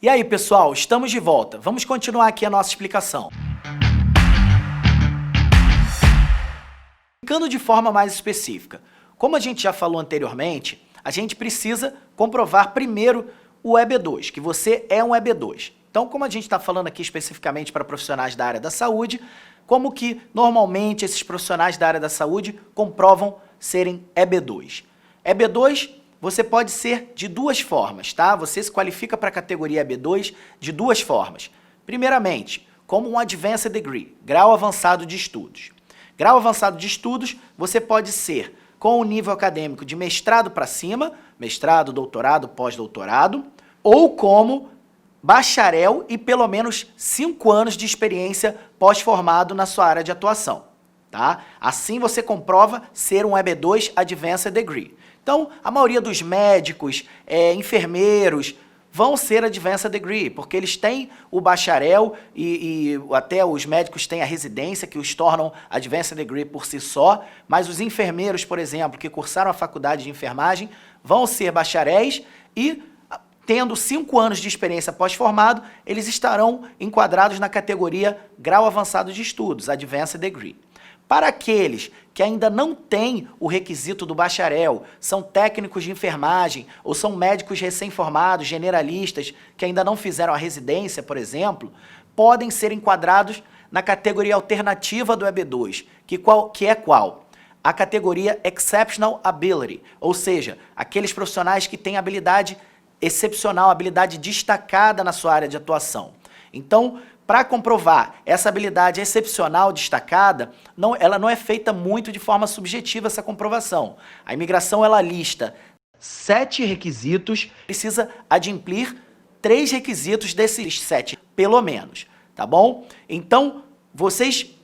E aí, pessoal, estamos de volta. Vamos continuar aqui a nossa explicação. Ficando de forma mais específica, como a gente já falou anteriormente, a gente precisa comprovar primeiro o EB2, que você é um EB2. Então, como a gente está falando aqui especificamente para profissionais da área da saúde, como que normalmente esses profissionais da área da saúde comprovam serem EB2? EB2 você pode ser de duas formas, tá? Você se qualifica para a categoria EB2 de duas formas. Primeiramente, como um Advanced Degree, grau avançado de estudos. Grau avançado de estudos, você pode ser com o nível acadêmico de mestrado para cima, mestrado, doutorado, pós-doutorado, ou como bacharel e pelo menos 5 anos de experiência pós-formado na sua área de atuação, tá? Assim você comprova ser um EB2 Advanced Degree. Então, a maioria dos médicos, enfermeiros, vão ser Advanced Degree, porque eles têm o bacharel e até os médicos têm a residência, que os tornam Advanced Degree por si só, mas os enfermeiros, por exemplo, que cursaram a faculdade de enfermagem, vão ser bacharéis e, tendo 5 anos de experiência pós-formado, eles estarão enquadrados na categoria Grau Avançado de Estudos, Advanced Degree. Para aqueles que ainda não têm o requisito do bacharel, são técnicos de enfermagem ou são médicos recém-formados, generalistas, que ainda não fizeram a residência, por exemplo, podem ser enquadrados na categoria alternativa do EB2, que é qual? A categoria Exceptional Ability, ou seja, aqueles profissionais que têm habilidade excepcional, habilidade destacada na sua área de atuação. Então, para comprovar essa habilidade excepcional destacada, ela não é feita muito de forma subjetiva essa comprovação. A imigração ela lista 7 requisitos, precisa adimplir 3 requisitos desses 7, pelo menos, tá bom? Então,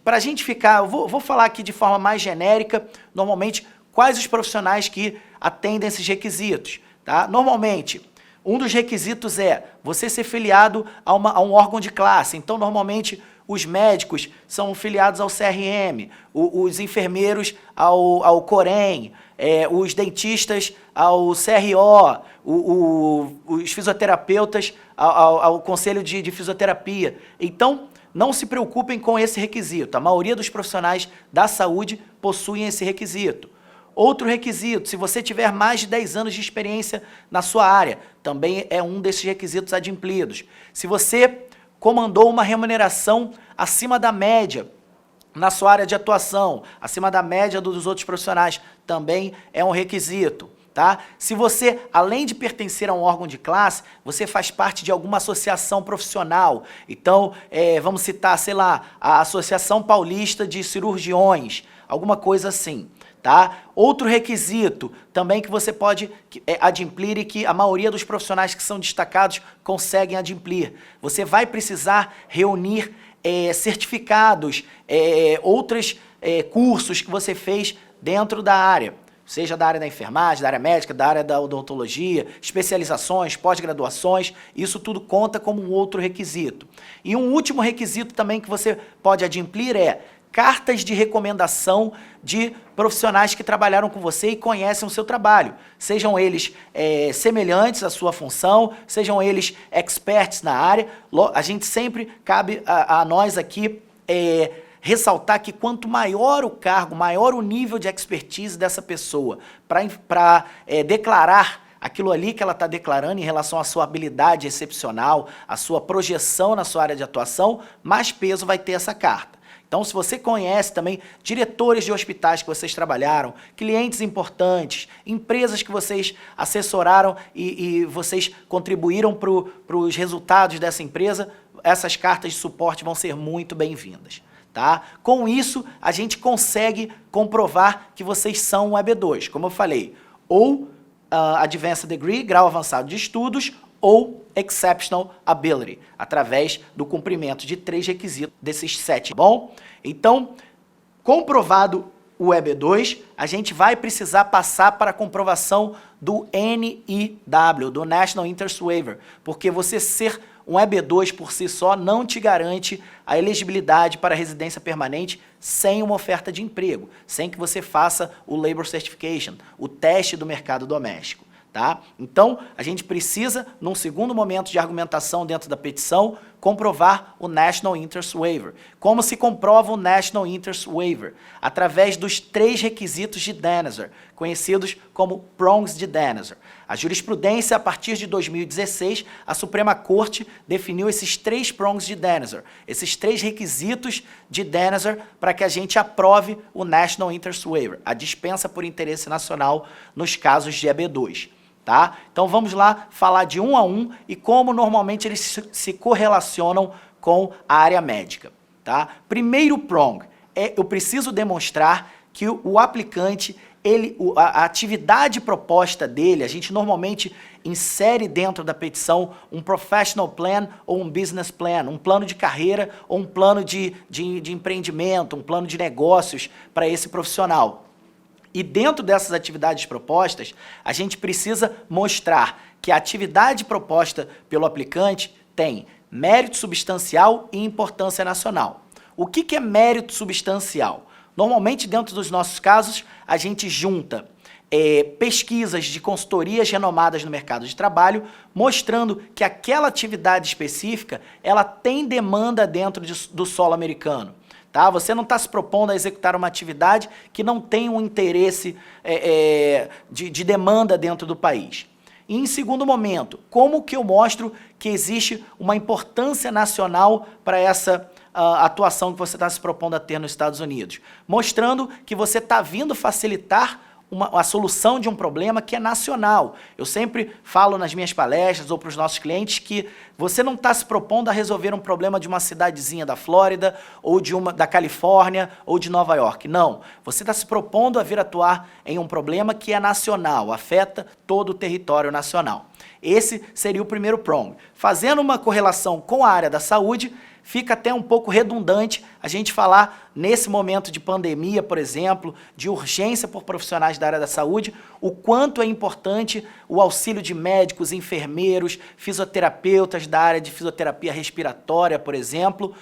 para a gente ficar, eu vou falar aqui de forma mais genérica, normalmente, quais os profissionais que atendem esses requisitos, tá? Normalmente, um dos requisitos é você ser filiado a um órgão de classe. Então, normalmente, os médicos são filiados ao CRM, os enfermeiros ao COREM, os dentistas ao CRO, os fisioterapeutas ao Conselho de Fisioterapia. Então, não se preocupem com esse requisito. A maioria dos profissionais da saúde possuem esse requisito. Outro requisito, se você tiver mais de 10 anos de experiência na sua área, também é um desses requisitos adimplidos. Se você comandou uma remuneração acima da média na sua área de atuação, acima da média dos outros profissionais, também é um requisito. Tá? Se você, além de pertencer a um órgão de classe, você faz parte de alguma associação profissional, então, vamos citar, sei lá, a Associação Paulista de Cirurgiões, alguma coisa assim. Tá? Outro requisito também que você pode adimplir e que a maioria dos profissionais que são destacados conseguem adimplir. Você vai precisar reunir certificados, outros cursos que você fez dentro da área, seja da área da enfermagem, da área médica, da área da odontologia, especializações, pós-graduações, isso tudo conta como um outro requisito. E um último requisito também que você pode adimplir é cartas de recomendação de profissionais que trabalharam com você e conhecem o seu trabalho. Sejam eles semelhantes à sua função, sejam eles experts na área. A gente sempre, cabe a nós aqui, ressaltar que quanto maior o cargo, maior o nível de expertise dessa pessoa para declarar aquilo ali que ela está declarando em relação à sua habilidade excepcional, à sua projeção na sua área de atuação, mais peso vai ter essa carta. Então, se você conhece também diretores de hospitais que vocês trabalharam, clientes importantes, empresas que vocês assessoraram e vocês contribuíram para os resultados dessa empresa, essas cartas de suporte vão ser muito bem-vindas. Tá? Com isso, a gente consegue comprovar que vocês são um EB2, como eu falei, ou Advanced Degree, grau avançado de estudos, ou Exceptional Ability, através do cumprimento de 3 requisitos desses 7, bom? Então, comprovado o EB2, a gente vai precisar passar para a comprovação do NIW, do National Interest Waiver, porque você ser um EB2 por si só não te garante a elegibilidade para residência permanente sem uma oferta de emprego, sem que você faça o Labor Certification, o teste do mercado doméstico. Tá? Então, a gente precisa, num segundo momento de argumentação dentro da petição, comprovar o National Interest Waiver. Como se comprova o National Interest Waiver? Através dos 3 requisitos de Danaher, conhecidos como prongs de Danaher. A jurisprudência, a partir de 2016, a Suprema Corte definiu esses 3 prongs de Danaher, esses 3 requisitos de Danaher para que a gente aprove o National Interest Waiver, a dispensa por interesse nacional nos casos de EB2. Tá? Então vamos lá falar de um a um e como normalmente eles se correlacionam com a área médica. Tá? Primeiro prong, eu preciso demonstrar que o aplicante, a atividade proposta dele, a gente normalmente insere dentro da petição um professional plan ou um business plan, um plano de carreira ou um plano de empreendimento, um plano de negócios para esse profissional. E dentro dessas atividades propostas, a gente precisa mostrar que a atividade proposta pelo aplicante tem mérito substancial e importância nacional. O que é mérito substancial? Normalmente, dentro dos nossos casos, a gente junta pesquisas de consultorias renomadas no mercado de trabalho, mostrando que aquela atividade específica ela tem demanda dentro do solo americano. Tá? Você não está se propondo a executar uma atividade que não tem um interesse de demanda dentro do país. E, em segundo momento, como que eu mostro que existe uma importância nacional para essa atuação que você está se propondo a ter nos Estados Unidos? Mostrando que você está vindo facilitar a solução de um problema que é nacional. Eu sempre falo nas minhas palestras ou para os nossos clientes que você não está se propondo a resolver um problema de uma cidadezinha da Flórida ou da Califórnia ou de Nova York. Não. Você está se propondo a vir atuar em um problema que é nacional, afeta todo o território nacional. Esse seria o primeiro prong. Fazendo uma correlação com a área da saúde, fica até um pouco redundante a gente falar, nesse momento de pandemia, por exemplo, de urgência por profissionais da área da saúde, o quanto é importante o auxílio de médicos, enfermeiros, fisioterapeutas da área de fisioterapia respiratória, por exemplo,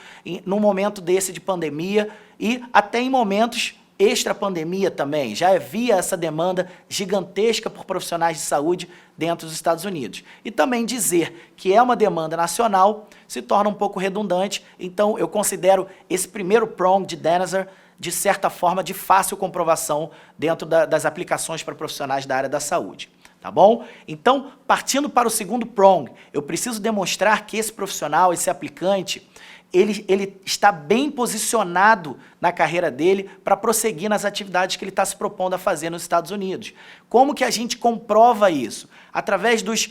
num momento desse de pandemia e até em momentos extra-pandemia também. Já havia essa demanda gigantesca por profissionais de saúde dentro dos Estados Unidos. E também dizer que é uma demanda nacional se torna um pouco redundante, então eu considero esse primeiro prong de Danaher, de certa forma, de fácil comprovação dentro das aplicações para profissionais da área da saúde. Tá bom? Então, partindo para o segundo prong, eu preciso demonstrar que esse profissional, esse aplicante, ele está bem posicionado na carreira dele para prosseguir nas atividades que ele está se propondo a fazer nos Estados Unidos. Como que a gente comprova isso? Através dos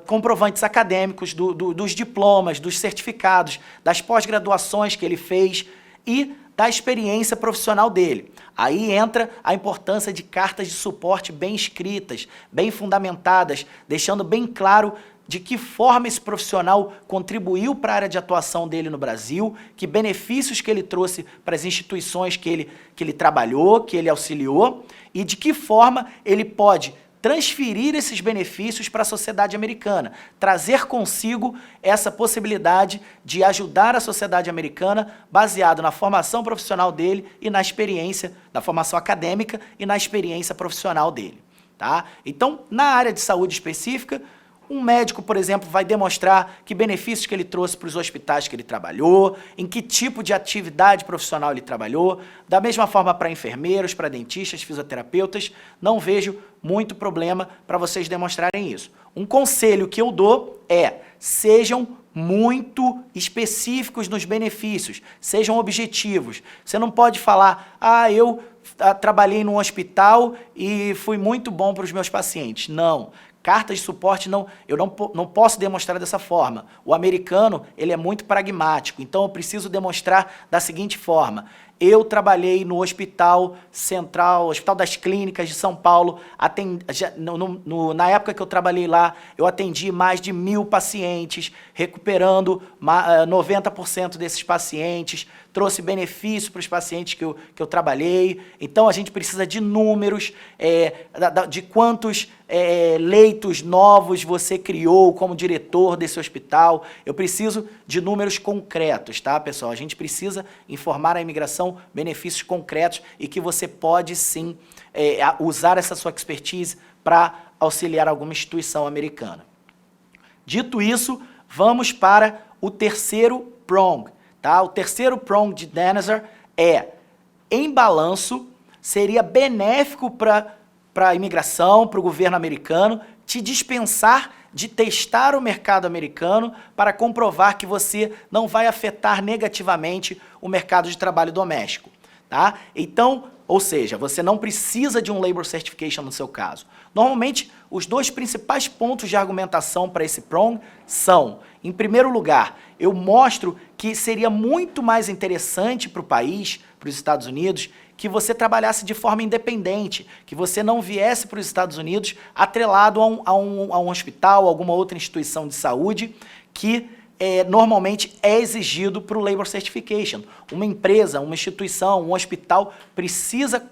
comprovantes acadêmicos, dos diplomas, dos certificados, das pós-graduações que ele fez e da experiência profissional dele. Aí entra a importância de cartas de suporte bem escritas, bem fundamentadas, deixando bem claro de que forma esse profissional contribuiu para a área de atuação dele no Brasil, que benefícios que ele trouxe para as instituições que ele trabalhou, que ele auxiliou, e de que forma ele pode transferir esses benefícios para a sociedade americana, trazer consigo essa possibilidade de ajudar a sociedade americana baseado na formação profissional dele e na experiência, na formação acadêmica e na experiência profissional dele. Tá? Então, na área de saúde específica, um médico, por exemplo, vai demonstrar que benefícios que ele trouxe para os hospitais que ele trabalhou, em que tipo de atividade profissional ele trabalhou, da mesma forma para enfermeiros, para dentistas, fisioterapeutas, não vejo muito problema para vocês demonstrarem isso. Um conselho que eu dou é, sejam muito específicos nos benefícios, sejam objetivos. Você não pode falar, eu trabalhei num hospital e fui muito bom para os meus pacientes. Não. Cartas de suporte, eu não posso demonstrar dessa forma. O americano, ele é muito pragmático, então eu preciso demonstrar da seguinte forma. Eu trabalhei no Hospital Central, Hospital das Clínicas de São Paulo, na época que eu trabalhei lá, eu atendi mais de 1.000 pacientes, recuperando 90% desses pacientes, trouxe benefício para os pacientes que eu trabalhei. Então, a gente precisa de números, de quantos leitos novos você criou como diretor desse hospital. Eu preciso de números concretos, tá, pessoal? A gente precisa informar a imigração benefícios concretos e que você pode, sim, usar essa sua expertise para auxiliar alguma instituição americana. Dito isso, vamos para o terceiro prong, tá? O terceiro prong de Denazar é, em balanço, seria benéfico para a imigração, para o governo americano, te dispensar de testar o mercado americano para comprovar que você não vai afetar negativamente o mercado de trabalho doméstico, tá? Então, ou seja, você não precisa de um Labor Certification no seu caso. Normalmente, os dois principais pontos de argumentação para esse prong são, em primeiro lugar, eu mostro que seria muito mais interessante para o país, para os Estados Unidos, que você trabalhasse de forma independente, que você não viesse para os Estados Unidos atrelado a um hospital, alguma outra instituição de saúde que normalmente é exigido para o Labor Certification. Uma empresa, uma instituição, um hospital precisa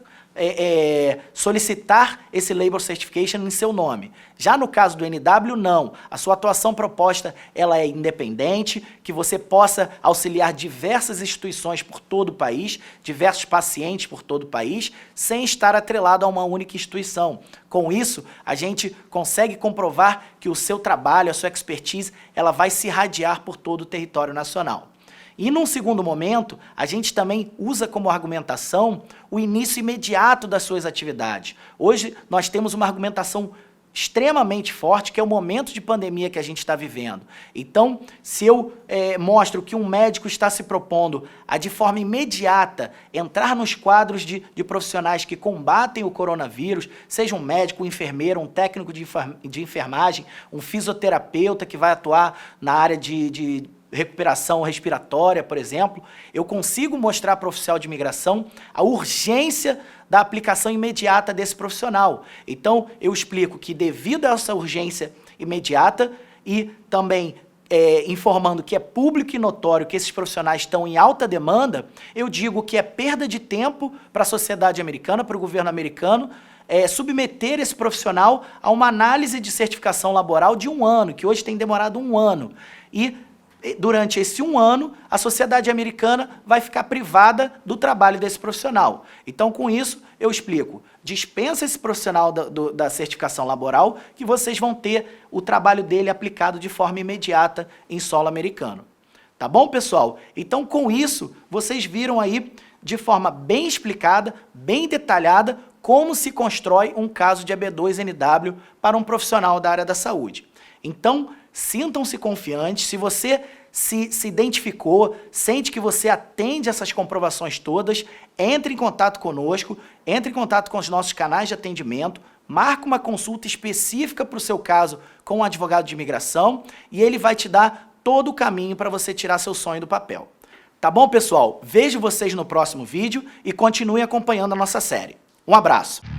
solicitar esse Labor Certification em seu nome. Já no caso do NW, não. A sua atuação proposta ela é independente, que você possa auxiliar diversas instituições por todo o país, diversos pacientes por todo o país, sem estar atrelado a uma única instituição. Com isso, a gente consegue comprovar que o seu trabalho, a sua expertise, ela vai se irradiar por todo o território nacional. E num segundo momento, a gente também usa como argumentação o início imediato das suas atividades. Hoje nós temos uma argumentação extremamente forte, que é o momento de pandemia que a gente está vivendo. Então, se eu mostro que um médico está se propondo a, de forma imediata, entrar nos quadros de profissionais que combatem o coronavírus, seja um médico, um enfermeiro, um técnico de enfermagem, um fisioterapeuta que vai atuar na área de recuperação respiratória, por exemplo, eu consigo mostrar para o oficial de imigração a urgência da aplicação imediata desse profissional. Então, eu explico que devido a essa urgência imediata e também informando que é público e notório que esses profissionais estão em alta demanda, eu digo que é perda de tempo para a sociedade americana, para o governo americano, submeter esse profissional a uma análise de certificação laboral de 1 ano, que hoje tem demorado 1 ano. E durante esse 1 ano, a sociedade americana vai ficar privada do trabalho desse profissional. Então, com isso, eu explico, dispensa esse profissional da certificação laboral, que vocês vão ter o trabalho dele aplicado de forma imediata em solo americano. Tá bom, pessoal? Então, com isso, vocês viram aí, de forma bem explicada, bem detalhada, como se constrói um caso de EB2NW para um profissional da área da saúde. Então, sintam-se confiantes. Se você se identificou, sente que você atende essas comprovações todas, entre em contato conosco, entre em contato com os nossos canais de atendimento, marque uma consulta específica para o seu caso com um advogado de imigração e ele vai te dar todo o caminho para você tirar seu sonho do papel. Tá bom, pessoal? Vejo vocês no próximo vídeo e continue acompanhando a nossa série. Um abraço!